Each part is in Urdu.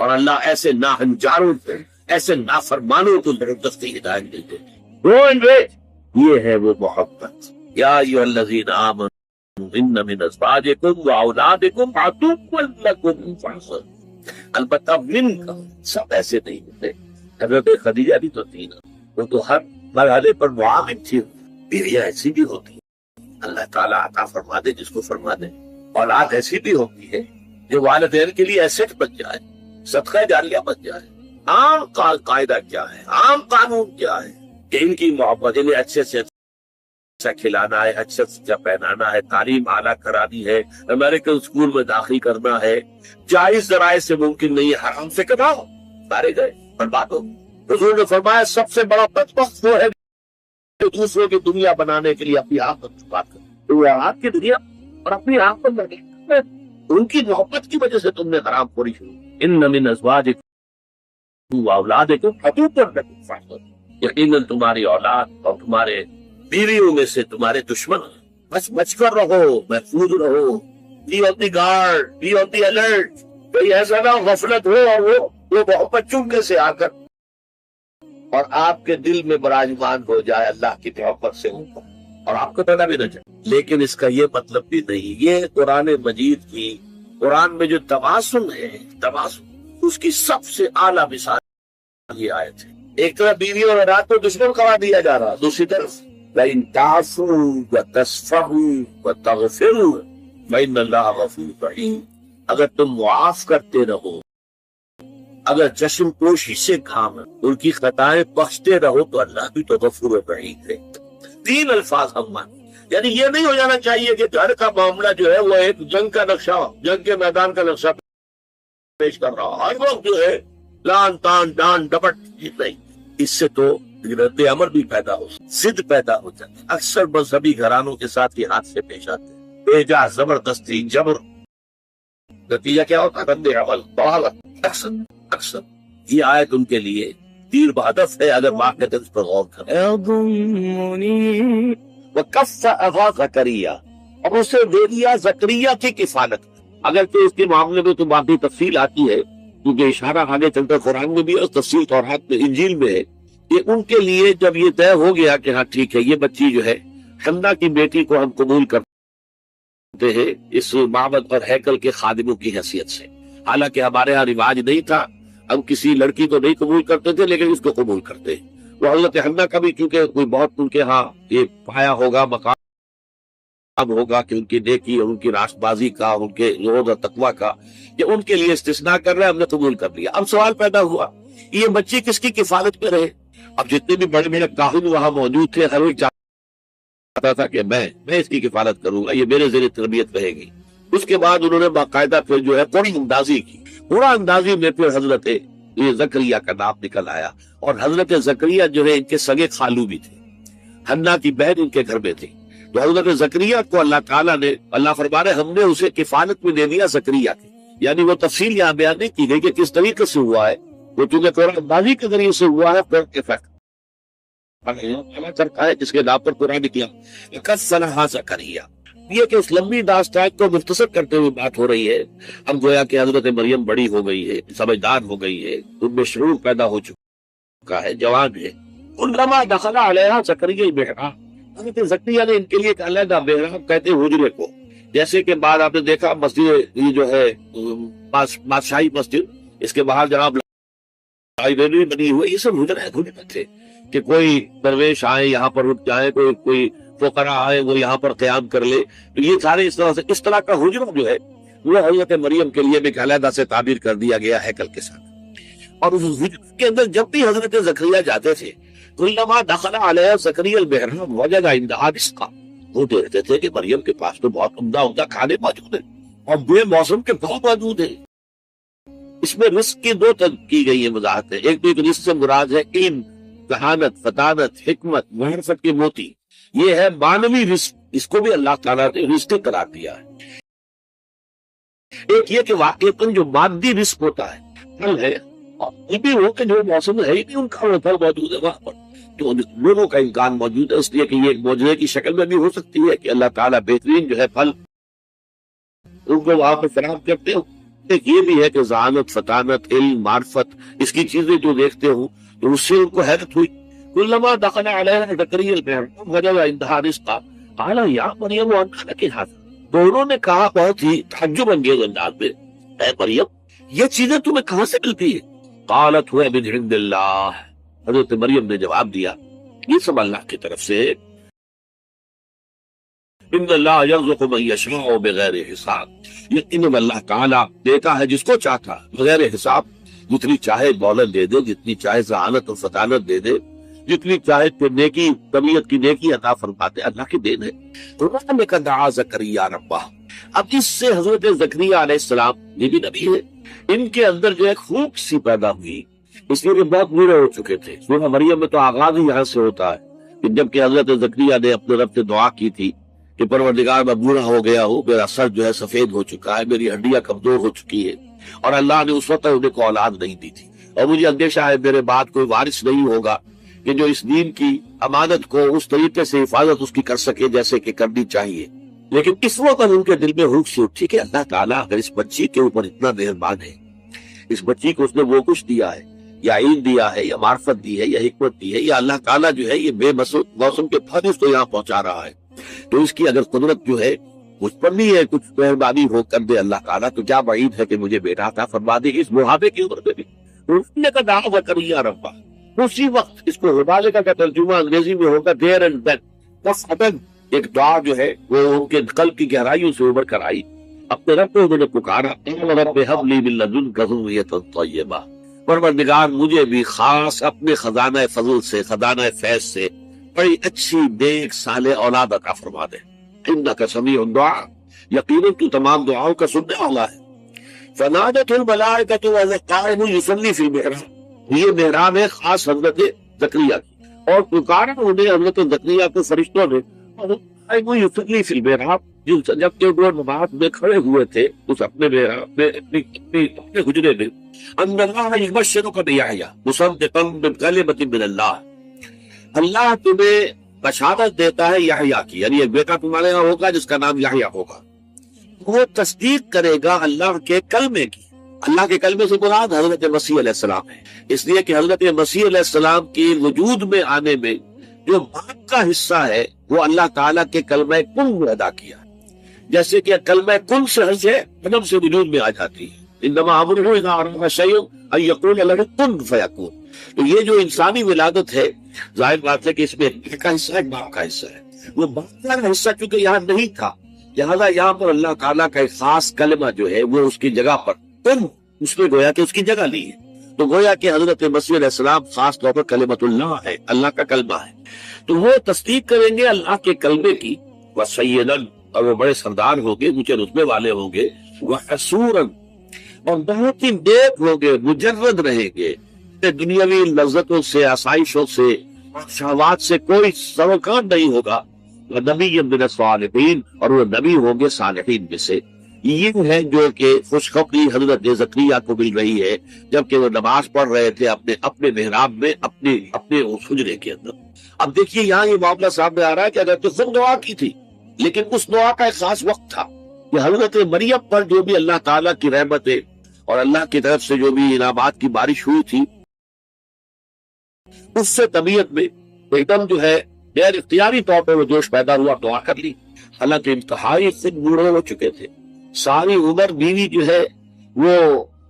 اور اللہ ایسے ناہنجاروں کو، ایسے نافرمانوں کو زبردستی ہدایت دیتے ہیں. Go and wait. یہ ہے وہ محبت. یا ایھا الذین آمنوا ان من ازواجکم واولادکم عدوا لکم فاحذروا. البتہ من کا سب ایسے نہیں ہوتے. حضرت خدیجہ بھی تو تھی نا، وہ تو ہر مرحلے پر معاون تھی. بیویاں ایسی بھی ہوتی ہیں، اللہ تعالیٰ عطا فرما دے جس کو فرما دے. اولاد ایسی بھی ہوتی ہے جو والدین کے لیے ایسٹ بن جائے، صدقہ جاریہ بن جائے. عام قاعدہ کیا ہے، عام قانون کیا ہے کہ ان کی محبت، انہیں اچھے سے اچھا کھلانا ہے، اچھا سے اچھا پہنانا ہے، تعلیم اعلیٰ کرانی ہے، امریکن اسکول میں داخل کرنا ہے. جائز ذرائع سے ممکن نہیں ہے، حرام سے کماؤ، مارے گئے برباد ہو. حضور نے فرمایا سب سے بڑا بدبخت وہ ہے جو دوسروں کی دنیا بنانے کے لیے اپنی آنکھ چھپا کر، تو آپ کی دنیا اور اپنی آنکھ پر لگے ان کی محبت کی وجہ سے تم نے حرام خوری شروع. ان من ازواجکم واولادکم عدوا لکم فاحذروا. یقیناً تمہاری اولاد اور تمہارے بیویوں میں سے تمہارے دشمن ہیں. بس بچ کر رہو، محفوظ رہو. Be on the guard, be on the alert. کوئی ایسا نہ غفلت ہو اور وہ محبت چونکے سے آ کر اور آپ کے دل میں براجمان ہو جائے اللہ کی محبت سے اوپر، اور آپ کو پتا بھی نہ چلے. لیکن اس کا یہ مطلب بھی نہیں. یہ قرآن مجید کی، قرآن میں جو توازن ہے، توازن اس کی سب سے اعلیٰ مثال یہ آیت ہے. ایک طرف بیوی اور اولاد کو دشمن قرار دیا جا رہا، دوسری طرف لَإِن تَعْفُوا وَتَصْفَحُوا وَتَغْفِرُوا فَإِنَّ اللَّهَ غَفُورٌ رَحِيمٌ. اگر تم معاف کرتے رہو، اگر چشم پوشی سے کام ان کی خطائیں بخشتے رہو تو اللہ بھی تو غفور رحیم ہے. تین الفاظ ہم مان، یعنی یہ نہیں ہو جانا چاہیے کہ گھر کا معاملہ جو ہے وہ ایک جنگ کا نقشہ، جنگ کے میدان کا نقشہ پیش کر رہا ہر وقت جو ہے لان تان ڈان ڈپٹ. نہیں، اس سے تو رد عمل بھی پیدا ہو، ضد پیدا ہو جاتی. اکثر مذہبی گھرانوں کے ساتھ یہ حادثے پیش آتے ہیں، بیجا زبردستی جبر. نتیجہ کیا ہوتا ہے؟ رد عمل، بغاوت. اکثر یہ آیت ان کے لیے تیر بہدف ہے اگر واقعات اس پر غور کریں. وَكَفَّ أَبَا زَكَرِيَّا، اور اسے دے دیا زکریا کی کفالت. اگرچہ اس کے معاملے میں تو باقی تفصیل آتی ہے کیونکہ اشارہ آگے چلتا قرآن میں بھی اور تفصیل تورات میں انجیل میں ہے کہ ان کے لیے جب یہ طے ہو گیا کہ ہاں ٹھیک ہے یہ بچی جو ہے حنا کی بیٹی کو ہم قبول کرتے ہیں اس معبد اور ہیکل کے خادموں کی حیثیت سے. حالانکہ ہمارے ہاں رواج نہیں تھا، ہم کسی لڑکی کو نہیں قبول کرتے تھے لیکن اس کو قبول کرتے. وہ حضرت حنا کا بھی چونکہ کوئی بہت ان کے ہاں یہ پایا ہوگا، مقام ہوگا کہ ان کی نیکی اور ان کی راست بازی کا، ان کے زہد اور تقویٰ کا، کہ ان کے لیے استثناء کر رہے ہیں، ہم نے قبول کر لیا. اب سوال پیدا ہوا یہ بچی کس کی کفالت پہ رہے؟ اب جتنے بھی بڑے میرے کاہن وہاں موجود تھے ہر ایک چاہتا تھا کہ میں اس کی کفالت کروں گا، یہ میرے زیر تربیت رہے گی. اس کے بعد انہوں نے باقاعدہ پھر جو ہے قرآن اندازی کی. قرآن اندازی میں پھر حضرت یہ زکریا کا نام نکل آیا. اور حضرت زکریا جو ہے ان کے سگے خالو بھی تھے، حنا کی بہن ان کے گھر میں تھی. تو حضرت زکریا کو اللہ تعالیٰ نے، اللہ فرما رہے ہم نے اسے کفالت میں دے دیا زکریا کی. یعنی وہ تفصیل یہاں بیان نہیں کی گئی کہ کس طریقے سے ہوا ہے، وہ چونکہ قرآن اندازی کے ذریعے سے ہوا ہے. پھر افیکٹ کرتا ہے جس کے نام پر قرآن نکلا کفلھا زکریا. یہ کہ اس لمبی داستان کو مختصر کرتے ہوئے بات ہو رہی ہے. اب گویا کہ حضرت مریم بڑی ہو گئی ہے، سمجھدار ہو گئی ہے، ان میں شعور پیدا ہو چکا ہے، جوان ہے. کلما دخل علیہا زکریا المحراب، حضرت زکریا نے ان کے لیے ایک علیحدہ محراب کہتے ہیں حجرے کو. جیسے کہ بعد آپ نے دیکھا مسجد یہ جو ہے بادشاہی مسجد، اس کے باہر جناب لائبریری بنی ہوئی، یہ سب حجرے تھے کہ کوئی درویش آئے یہاں پر رک جائے، کوئی فقراء آئے وہ یہاں پر قیام کر لے. تو یہ سارے اس طرح کا حجرہ جو ہے وہ حضرت مریم کے لیے ایک علیحدہ سے تعبیر کر دیا گیا ہیکل کے ساتھ. اور اس حجرے کے اندر جب بھی حضرت زکریا جاتے تھے کلما دخل علیہ زکریا المحراب وجد عندها رزقا، وہ دیکھتے تھے کہ مریم کے پاس تو بہت عمدہ کھانے موجود ہیں اور بے موسم کے پھل موجود ہیں. اس میں رزق کی دو کی گئی ہے وضاحتیں. ایک تو ایک رزق سے مراد ہے علم، ذہانت، فطانت، حکمت، معرفت کے موتی. یہ ہے معنوی رزق، اس کو بھی اللہ تعالیٰ نے رزق قرار دیا ہے. ایک یہ کہ واقعتاً جو مادی رزق ہوتا ہے پھل ہے، اور یہ بھی ہو کہ جو موسم ہے کہ ان کا پھل موجود ہے وہاں پر، تو دونوں کا امکان موجود ہے. اس لیے کہ یہ معجزے کی شکل میں بھی ہو سکتی ہے کہ اللہ تعالیٰ بہترین جو ہے پھل ان کو وہاں پر فراہم کرتے ہو، ایک یہ بھی ہے کہ ذہانت، فطانت، علم، معرفت، اس کی چیزیں جو دیکھتے ہوں تو اس سے ان کو حیرت ہوئی. کلما دخل علیہ زکریا المحراب وجد عندها رزقا قال یا مریم انى لك هذا. دونوں نے کہا بہت ہی تعجب انگیز انداز میں، اے مریم یہ چیزیں تمہیں کہاں سے ملتی ہیں؟ قالت هو من عند اللہ. حضرت مریم نے جواب دیا یہ سب اللہ کی طرف سے. ان اللہ یرزق من یشاء بغیر حساب. یقیناً اللہ تعالیٰ دیتا ہے جس کو چاہتا بغیر حساب. جتنی چاہے دولت دے دے، جتنی چاہے ذہانت اور فطانت دے دے، جتنی چاہے نیکی، طبیعت کی نیکی عطا فرماتے، اللہ کی دین ہے. قرآن دعا زکریا ربہ. اب اس سے حضرت زکریا علیہ السلام یہ بھی نبی ہے، ان کے اندر جو ایک خوب سی پیدا ہوئی، اس لیے کہ بہت بوڑھے ہو چکے تھے. سورہ مریم میں تو آغاز ہی یہاں سے ہوتا ہے کہ جب کہ حضرت زکریا نے اپنے رب سے دعا کی تھی کہ پروردگار میں بوڑھا ہو گیا ہوں، میرا سر جو ہے سفید ہو چکا ہے، میری ہڈیاں کمزور ہو چکی ہے، اور اللہ نے اس وقت انہیں کو اولاد نہیں دی تھی، اور مجھے اندیشہ ہے میرے بعد کوئی وارث نہیں ہوگا کہ جو اس دین کی امانت کو اس طریقے سے حفاظت اس کی کر سکے جیسے کہ کرنی چاہیے. لیکن اس وقت ان کے دل میں ہوش سی اٹھی کہ اللہ تعالیٰ اگر اس بچی کے اوپر اتنا مہربان ہے، اس بچی کو اس نے وہ کچھ دیا ہے، یا علم دیا ہے، یا معرفت دی ہے، یا حکمت دی ہے، یا اللہ تعالیٰ جو ہے یہ بے موسم کے پھل اس کو یہاں پہنچا رہا ہے، تو اس کی اگر قدرت جو ہے مجھ پر نہیں ہے، کچھ مہربانی ہو کر دے اللہ تعالیٰ، تو کیا بعید ہے کہ مجھے بیٹا عطا فرما دے اس بڑھاپے کی عمر میں بھی. اس نے کہا دعا زکریا ربہ. اسی وقت اس کو مبالغہ کا ترجمہ انگریزی میں ہوگا دیر اینڈ دین. فصدق ایک دعا جو ہے وہ ان کے قلب کی گہرائیوں سے ابھر کر آئی. اپنے رب کو انہوں نے پکارا، رب ہب لی من لدنک ذریۃ طیبہ. پروردگار مجھے بھی خاص اپنے خزانہ فضل سے، خزانہ فیض سے بڑی اچھی نیک صالح اولاد عطا فرما دے. انک سمیع الدعاء، یقیناً تو تمام دعاؤں کا سننے والا ہے. فنادت الملائکۃ وهو قائم یصلی فی المحراب. یہ محراب ہے خاص حضرت زکریا کی، اور پکارا انہیں حضرت زکریا کو فرشتوں نے قائم یصلی فی المحراب، جب کہ وہ نماز میں کھڑے ہوئے تھے اس اپنے محراب میں، اپنے حجرے میں. ان اللہ یبشرک بیحییٰ مصدقا بکلمۃ من اللہ. اللہ تمہیں بشارت دیتا ہے یحییٰ کی، یعنی ایک بیٹا تمہارے یہاں ہوگا جس کا نام یحییٰ ہوگا. وہ تصدیق کرے گا اللہ کے کلمے کی. اللہ کے کلمے سے مراد حضرت مسیح علیہ السلام ہے، اس لیے کہ حضرت مسیح علیہ السلام کی وجود میں آنے میں جو باپ کا حصہ ہے وہ اللہ تعالیٰ کے کلمہ کن میں ادا کیا، جیسے کہ کلمہ کن سے حج ہے عدم سے وجود میں آ جاتی ہے. انما امرہ اذا اراد شیئا ان یقول له کن فیکون. تو یہ جو انسانی ولادت ہے، ظاہر بات ہے کہ اس میں ایک کا حصہ ہے، باپ کا حصہ ہے. وہ باپ کا حصہ چونکہ یہاں نہیں تھا، لہذا یہاں پر اللہ تعالیٰ کا ایک خاص کلمہ جو ہے وہ اس کی جگہ پر اس نے گویا کہ اس کی جگہ لی ہے. تو گویا کہ حضرت مسیح علیہ السلام خاص طور پر کلمۃ اللہ ہے، اللہ کا کلمہ ہے. تو وہ تصدیق کریں گے اللہ کے کلمے کی. وسیداً، اور وہ بڑے سردار ہوں گے، اونچے رتبے والے ہوں گے. وحسوراً، اور بہت ہی نیک ہوں گے، مجرد رہیں گے دنیاوی لذتوں سے، آسائشوں سے، شہوات سے کوئی سروکار نہیں ہوگا. نبی من الصالحین، اور وہ نبی ہوں گے صالحین میں سے. یہ ہے جو کہ خوشخبری حضرت زکریا کو مل رہی ہے جبکہ وہ نماز پڑھ رہے تھے اپنے محراب میں، اپنے اس حجرے کے اندر. اب دیکھیے یہاں یہ معاملہ سامنے آ رہا ہے کہ اگر تو خود دعا کی تھی، لیکن اس دعا کا ایک خاص وقت تھا کہ حضرت مریم پر جو بھی اللہ تعالیٰ کی رحمتیں اور اللہ کی طرف سے جو بھی انعامات کی بارش ہوئی تھی، اس سے طبیعت میں ایک دم جو ہے غیر اختیاری طور پر وہ جوش پیدا ہوا، دعا کر لی. حالانکہ انتہائی خود بوڑھے ہو چکے تھے، ساری عمر بیوی جو ہے وہ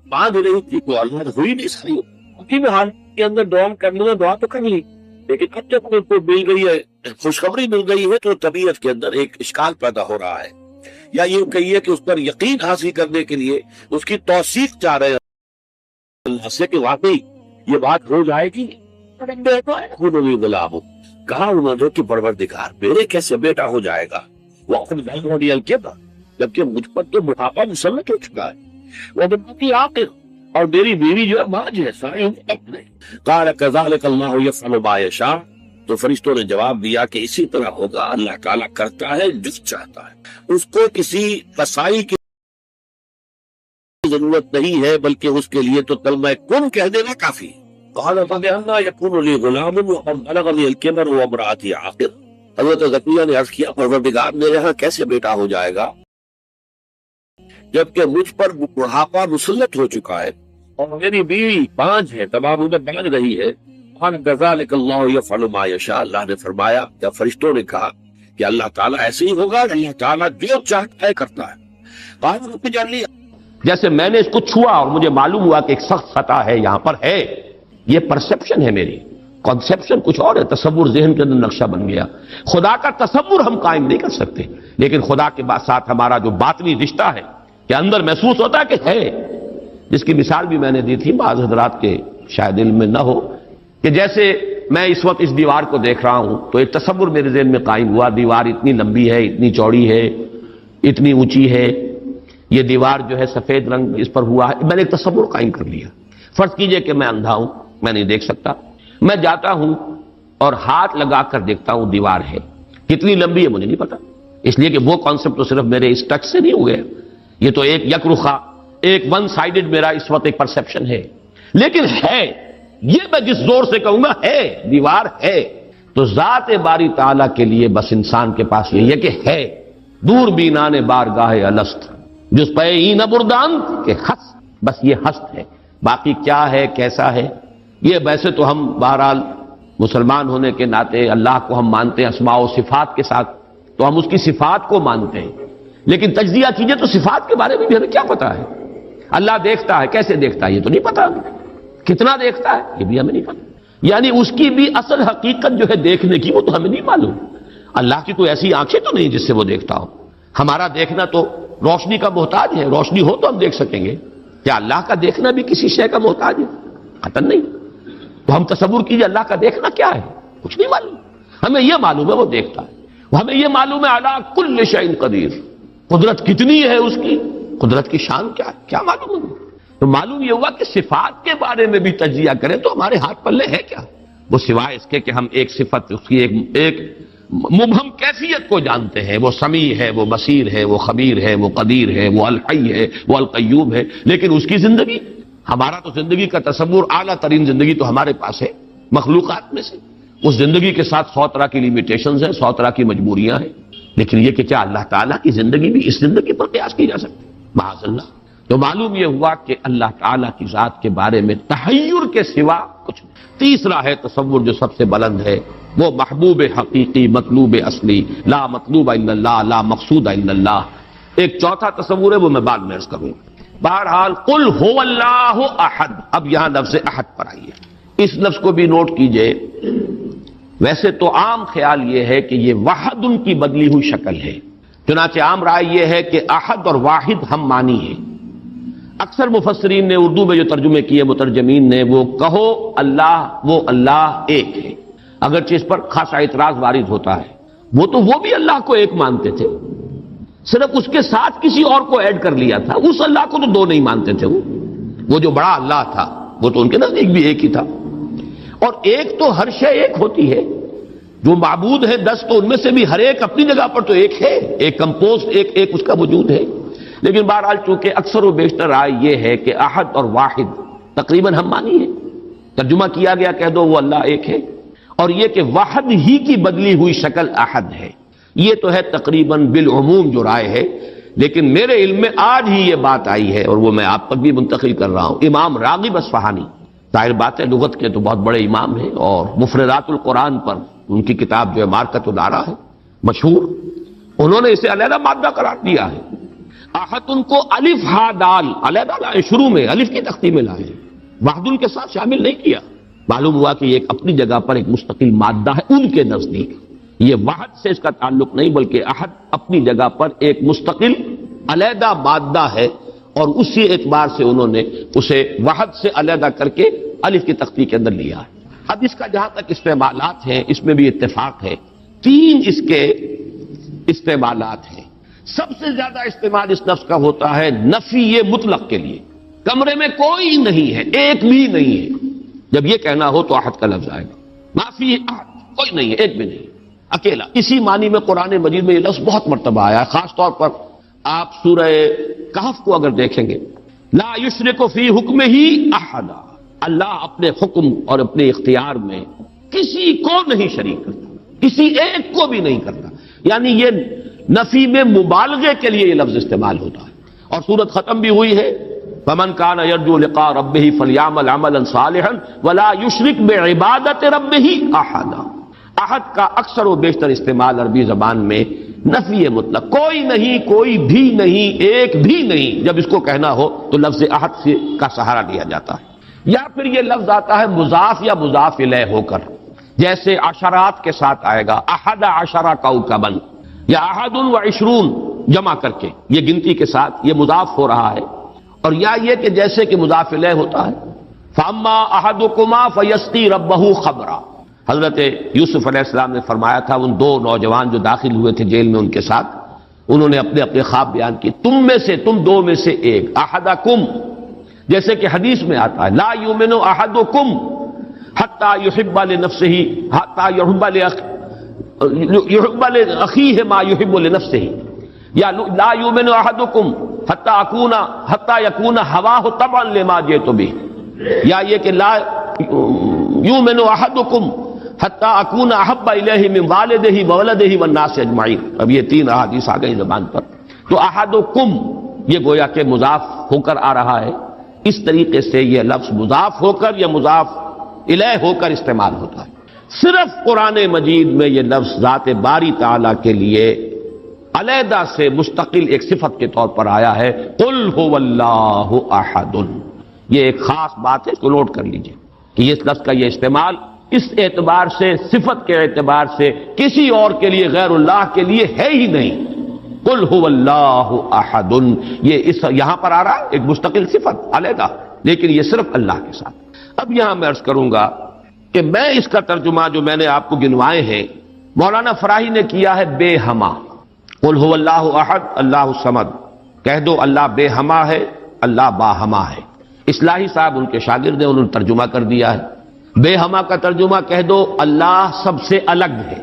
باندھ رہی تھی، کوئی اولاد ہوئی نہیں. ساری اسی میں حال کے اندر دعا کرنے میں دعا تو کر لی، لیکن اب جب ان کو مل گئی ہے، خوشخبری مل گئی ہے، تو طبیعت کے اندر ایک اشکال پیدا ہو رہا ہے. یا یہ کہیے کہ اس پر یقین حاصل کرنے کے لیے اس کی توثیق چاہ رہے ہیں اللہ سے کہ واقعی یہ بات ہو جائے گی. کہا انہوں نے کہ پروردگار میرے کیسے بیٹا ہو جائے گا، جبکہ مجھ پر تو بڑھاپا مسلط ہو چکا ہے، وہ بنتی آخر، اور میری بیوی جو ہے ماں جو ہے سارے اپنے. قال كذلك الله يفعل ما يشاء. تو فرشتوں نے جواب دیا کہ اسی طرح ہوگا، اللہ تعالیٰ کرتا ہے جو چاہتا ہے، اس کو کسی وسائل کی ضرورت نہیں ہے، بلکہ اس کے لیے تو کلمہ کن کہہ دینا کافی ہے. قال فبأنى يكون لي غلام وقد بلغني الكبر وامرأتي عاقر. حضرت زکریا نے عرض کیا پروردگار میرے ہاں کیسے بیٹا ہو جائے گا جبکہ مجھ پر بڑھاپا مسلط ہو چکا ہے اور میری بیوی بانجھ ہے، تمام عمر بانجھ رہی ہے۔ کذالک اللہ یفعل ما یشاء، اللہ نے فرمایا یا فرشتوں نے کہا کہ اللہ تعالیٰ ایسے ہی ہوگا، اللہ تعالیٰ جو چاہتا ہے کرتا ہے۔ قال رب اجعل لی، جیسے میں نے اس کو چھوا اور مجھے معلوم ہوا کہ ایک سخت خطا ہے یہاں پر ہے، یہ پرسپشن ہے میری، کنسپشن کچھ اور ہے، تصور ذہن کے اندر نقشہ بن گیا۔ خدا کا تصور ہم قائم نہیں کر سکتے، لیکن خدا کے ساتھ ہمارا جو باطنی رشتہ ہے کہ اندر محسوس ہوتا ہے کہ ہے، جس کی مثال بھی میں نے دی تھی، بعض حضرات کے شاید علم میں نہ ہو، کہ جیسے میں اس وقت اس دیوار کو دیکھ رہا ہوں تو ایک تصور میرے ذہن میں قائم ہوا، دیوار اتنی لمبی ہے، اتنی چوڑی ہے، اتنی اونچی ہے، یہ دیوار جو ہے سفید رنگ اس پر ہوا ہے، میں نے ایک تصور قائم کر لیا۔ فرض کیجئے کہ میں اندھا ہوں، میں نہیں دیکھ سکتا، میں جاتا ہوں اور ہاتھ لگا کر دیکھتا ہوں دیوار ہے، کتنی لمبی ہے مجھے نہیں پتا، اس لیے کہ وہ کانسیپٹ تو صرف میرے اس ٹچ سے نہیں ہو گیا، یہ تو ایک یک رخا، ایک ون سائیڈڈ میرا اس وقت ایک پرسپشن ہے، لیکن ہے، یہ میں جس زور سے کہوں گا ہے، دیوار ہے۔ تو ذات باری تعالیٰ کے لیے بس انسان کے پاس یہ ہے کہ ہے، دور بینان بارگاہ الست جس پہ این بردان کہ ہست، بس یہ ہست ہے، باقی کیا ہے کیسا ہے یہ ویسے تو ہم بہرحال مسلمان ہونے کے ناطے اللہ کو ہم مانتے ہیں اسماء و صفات کے ساتھ، تو ہم اس کی صفات کو مانتے ہیں، لیکن تجزیہ کیجئے تو صفات کے بارے میں بھی ہمیں کیا پتا ہے؟ اللہ دیکھتا ہے، کیسے دیکھتا ہے یہ تو نہیں پتا، کتنا دیکھتا ہے یہ بھی ہمیں نہیں پتا، یعنی اس کی بھی اصل حقیقت جو ہے دیکھنے کی وہ تو ہمیں نہیں معلوم۔ اللہ کی کوئی ایسی آنکھیں تو نہیں جس سے وہ دیکھتا ہو، ہمارا دیکھنا تو روشنی کا محتاج ہے، روشنی ہو تو ہم دیکھ سکیں گے، کیا اللہ کا دیکھنا بھی کسی شے کا محتاج ہے؟ قطعاً نہیں۔ تو ہم تصور کیجئے اللہ کا دیکھنا کیا ہے، کچھ نہیں معلوم، ہمیں یہ معلوم ہے وہ دیکھتا ہے، ہمیں یہ معلوم ہے علی کل شیء قدیر، قدرت کتنی ہے اس کی، قدرت کی شان کیا ہے، کیا معلوم ہے؟ تو معلوم یہ ہوا کہ صفات کے بارے میں بھی تجزیہ کریں تو ہمارے ہاتھ پلے ہے کیا، وہ سوائے اس کے کہ ہم ایک صفت اس کی ایک مبہم کیفیت کو جانتے ہیں، وہ سمیع ہے، وہ بصیر ہے، وہ خبیر ہے، وہ قدیر ہے، وہ الحی ہے، وہ القیوم ہے، لیکن اس کی زندگی، ہمارا تو زندگی کا تصور اعلیٰ ترین زندگی تو ہمارے پاس ہے مخلوقات میں سے، اس زندگی کے ساتھ 100 طرح کی لیمیٹیشنز ہیں، 100 طرح کی مجبوریاں ہیں، لیکن یہ کہ کیا اللہ تعالیٰ کی زندگی بھی اس زندگی پر قیاس کی جا سکتی ہے؟ معاذ اللہ۔ تو معلوم یہ ہوا کہ اللہ تعالیٰ کی ذات کے بارے میں تحیر کے سوا کچھ نہیں۔ تیسرا ہے تصور جو سب سے بلند ہے، وہ محبوب حقیقی، مطلوب اصلی، لا مطلوب الا اللہ، لا مقصود الا اللہ۔ ایک چوتھا تصور ہے وہ میں بعد میں عرض کروں۔ بہرحال قل هو اللہ احد، اب یہاں لفظ احد پر آئیے، اس لفظ کو بھی نوٹ کیجئے۔ ویسے تو عام خیال یہ ہے کہ یہ وحد ان کی بدلی ہوئی شکل ہے، چنانچہ عام رائے یہ ہے کہ احد اور واحد ہم معنی ہے۔ اکثر مفسرین نے اردو میں جو ترجمے کیے مترجمین نے، وہ کہو اللہ، وہ اللہ ایک ہے، اگرچہ اس پر خاصا اعتراض وارد ہوتا ہے، وہ بھی اللہ کو ایک مانتے تھے، صرف اس کے ساتھ کسی اور کو ایڈ کر لیا تھا، اس اللہ کو تو دو نہیں مانتے تھے، وہ جو بڑا اللہ تھا وہ تو ان کے نزدیک بھی ایک ہی تھا، اور ایک تو ہر شے ایک ہوتی ہے، جو معبود ہے 10 تو ان میں سے بھی ہر ایک اپنی جگہ پر تو ایک ہے، ایک کمپوزڈ ایک اس کا وجود ہے، لیکن بہرحال چونکہ اکثر و بیشتر رائے یہ ہے کہ احد اور واحد تقریباً ہم مانی ہے، ترجمہ کیا گیا کہہ دو وہ اللہ ایک ہے، اور یہ کہ واحد ہی کی بدلی ہوئی شکل احد ہے، یہ تو ہے تقریباً بالعموم جو رائے ہے، لیکن میرے علم میں آج ہی یہ بات آئی ہے اور وہ میں آپ پر بھی منتقل کر رہا ہوں۔ امام راغب اصفہانی، ظاہر بات ہے لغت کے تو بہت بڑے امام ہیں، اور مفردات القرآن پر ان کی کتاب جو ہے مارکت الدارا ہے مشہور، انہوں نے اسے علیحدہ مادہ قرار دیا ہے۔ احد ان کو الف ہا دال علیحدہ لائے، شروع میں الف کی تختی میں لائے، وحد ان کے ساتھ شامل نہیں کیا، معلوم ہوا کہ یہ ایک اپنی جگہ پر ایک مستقل مادہ ہے ان کے نزدیک، یہ وحد سے اس کا تعلق نہیں بلکہ احد اپنی جگہ پر ایک مستقل علیحدہ مادہ ہے، اور اسی اعتبار سے انہوں نے اسے وحد سے علیحدہ کر کے الف کی تختی کے اندر لیا ہے۔ اب اس کا جہاں تک استعمالات ہیں اس میں بھی اتفاق ہے، 3 اس کے استعمالات ہیں۔ سب سے زیادہ استعمال اس لفظ کا ہوتا ہے نفی مطلق کے لیے، کمرے میں کوئی نہیں ہے، ایک بھی نہیں ہے، جب یہ کہنا ہو تو احد کا لفظ آئے گا، معافی احد، کوئی نہیں ہے، ایک بھی نہیں، اکیلا۔ اسی معنی میں قرآن مجید میں یہ لفظ بہت مرتبہ آیا ہے، خاص طور پر آپ سورہ کہف کو اگر دیکھیں گے، لا یشرک فی حکمہ احدا، اللہ اپنے حکم اور اپنے اختیار میں کسی کو نہیں شریک کرتا، کسی ایک کو بھی نہیں کرتا، یعنی یہ نفی میں مبالغے کے لیے یہ لفظ استعمال ہوتا ہے، اور سورت ختم بھی ہوئی ہے فمن کان یرجو لقاء ربہ فلیعمل عملا صالحا ولا یشرک بعبادۃ ربہ احدا۔ احد کا اکثر و بیشتر استعمال عربی زبان میں نفی مطلق، کوئی نہیں، کوئی بھی نہیں، ایک بھی نہیں، جب اس کو کہنا ہو تو لفظ احد سے کا سہارا لیا جاتا ہے۔ یا پھر یہ لفظ آتا ہے مضاف یا مضاف الیہ ہو کر، جیسے عشرات کے ساتھ آئے گا احد عشر کوكبا یا احد و عشرون جمع کر کے، یہ گنتی کے ساتھ یہ مضاف ہو رہا ہے۔ اور یا یہ کہ جیسے کہ مضاف الیہ ہوتا ہے فاما احدکما فیسقی ربہ خمرا، حضرت یوسف علیہ السلام نے فرمایا تھا ان دو نوجوان جو داخل ہوئے تھے جیل میں ان کے ساتھ، انہوں نے اپنے اپنے خواب بیان کیے، تم دو میں سے ایک، احدکم، جیسے کہ حدیث میں آتا ہے لا یؤمن احدکم حتی یحب لنفسہ حتی یحب لاخیہ ما یحب لنفسہ، یا لا یؤمن احدکم حتی یکون ہواہ طبعا لما جئت بہ، یا یہ کہ لا یؤمن احدکم حتی اکون احب الیہ من والدہ وولدہ والناس اجمعین۔ اب یہ تین احادیث آ گئی زبان پر، تو احدکم یہ گویا کہ مضاف ہو کر آ رہا ہے، اس طریقے سے یہ لفظ مضاف ہو کر یا مضاف الیہ ہو کر استعمال ہوتا ہے۔ صرف قرآن مجید میں یہ لفظ ذات باری تعالیٰ کے لیے علیحدہ سے مستقل ایک صفت کے طور پر آیا ہے، قل هو اللہ احد۔ یہ ایک خاص بات ہے، اس کو نوٹ کر لیجئے کہ اس لفظ کا یہ استعمال اس اعتبار سے، صفت کے اعتبار سے کسی اور کے لیے غیر اللہ کے لیے ہے ہی نہیں۔ قل هو اللہ احد، یہ یہاں پر آ رہا ہے ایک مستقل صفت علیحدہ، لیکن یہ صرف اللہ کے ساتھ۔ اب یہاں میں عرض کروں گا کہ میں اس کا ترجمہ جو میں نے آپ کو گنوائے ہیں مولانا فراہی نے کیا ہے بے ہما۔ قل هو اللہ احد اللہ الصمد، کہہ دو اللہ بے ہما ہے، اللہ باہما ہے۔ اصلاحی صاحب ان کے شاگرد ہیں، انہوں نے ترجمہ کر دیا ہے بے ہما کا ترجمہ کہہ دو اللہ سب سے الگ ہے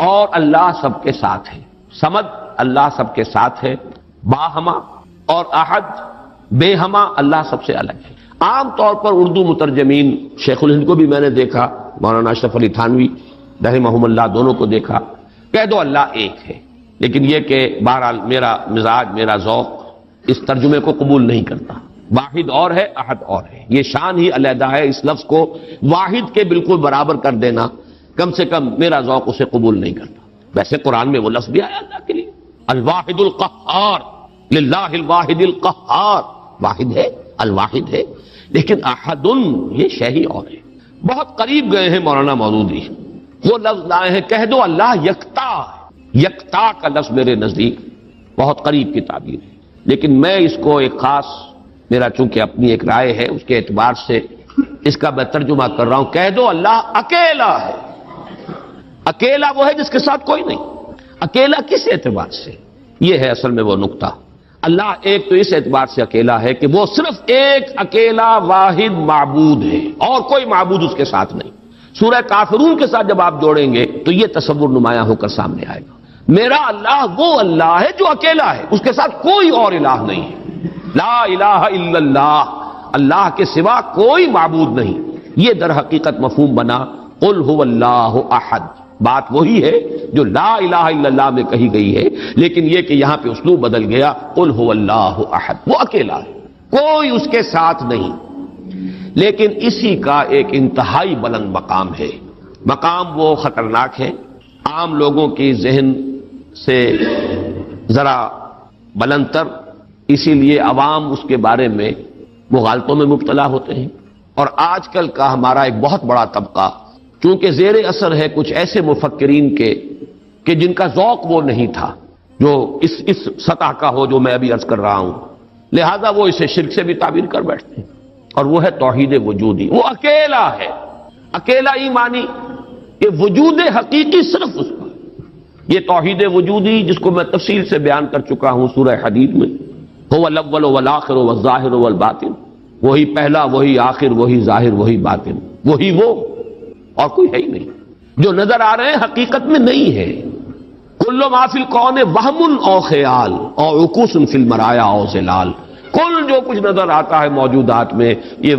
اور اللہ سب کے ساتھ ہے۔ صمد اللہ سب کے ساتھ ہے، باہما اور احد بے ہما اللہ سب سے الگ ہے۔ عام طور پر اردو مترجمین، شیخ الہند کو بھی میں نے دیکھا، مولانا اشرف علی تھانوی رحمہم اللہ دونوں کو دیکھا، کہہ دو اللہ ایک ہے، لیکن یہ کہ بہرحال میرا مزاج، میرا ذوق اس ترجمے کو قبول نہیں کرتا۔ واحد اور ہے، احد اور ہے، یہ شان ہی علیحدہ ہے، اس لفظ کو واحد کے بالکل برابر کر دینا کم سے کم میرا ذوق اسے قبول نہیں کرتا۔ ویسے قرآن میں وہ لفظ بھی آیا اللہ کے لیے، الواحد القہار، للہ الواحد القہار، واحد ہے، الواحد ہے، لیکن احد یہ شے ہی اور ہے۔ بہت قریب گئے ہیں مولانا مودودی، وہ لفظ لائے ہیں کہہ دو اللہ یکتا ہے۔ یکتا کا لفظ میرے نزدیک بہت قریب کی تعبیر ہے، لیکن میں اس کو ایک خاص، میرا چونکہ اپنی ایک رائے ہے اس کے اعتبار سے اس کا میں ترجمہ کر رہا ہوں، کہہ دو اللہ اکیلا ہے۔ اکیلا وہ ہے جس کے ساتھ کوئی نہیں۔ اکیلا کس اعتبار سے؟ یہ ہے اصل میں وہ نقطہ۔ اللہ ایک تو اس اعتبار سے اکیلا ہے کہ وہ صرف ایک اکیلا واحد معبود ہے اور کوئی معبود اس کے ساتھ نہیں۔ سورہ کافرون کے ساتھ جب آپ جوڑیں گے تو یہ تصور نمایاں ہو کر سامنے آئے گا۔ میرا اللہ وہ اللہ ہے جو اکیلا ہے، اس کے ساتھ کوئی اور الہ نہیں ہے۔ لا الہ الا اللہ، اللہ کے سوا کوئی معبود نہیں۔ یہ در حقیقت مفہوم بنا قل هو اللہ احد۔ بات وہی ہے جو لا الہ الا اللہ میں کہی گئی ہے، لیکن یہ کہ یہاں پہ اسلوب بدل گیا، قل هو اللہ احد، وہ اکیلا ہے، کوئی اس کے ساتھ نہیں۔ لیکن اسی کا ایک انتہائی بلند مقام ہے، مقام وہ خطرناک ہے، عام لوگوں کی ذہن سے ذرا بلند تر، اسی لیے عوام اس کے بارے میں مغالطوں میں مبتلا ہوتے ہیں۔ اور آج کل کا ہمارا ایک بہت بڑا طبقہ چونکہ زیر اثر ہے کچھ ایسے مفکرین کے کہ جن کا ذوق وہ نہیں تھا جو اس سطح کا ہو جو میں ابھی عرض کر رہا ہوں، لہذا وہ اسے شرک سے بھی تعبیر کر بیٹھتے ہیں، اور وہ ہے توحید وجودی۔ وہ اکیلا ہے، اکیلا ایمانی، یہ وجود حقیقی صرف اس کا، یہ توحید وجودی جس کو میں تفصیل سے بیان کر چکا ہوں سورہ حدید میں، هو الاول والآخر والظاہر والباطن، وہی پہلا، وہی آخر، وہی ظاہر، وہی باطن، وہی وہ، اور کوئی ہے ہی نہیں۔ جو نظر آ رہے ہیں حقیقت میں نہیں ہے۔ کل ما فی الکون وہم او خیال او عکوس فی المرایا او ظلال، کل جو کچھ نظر آتا ہے موجودات میں یہ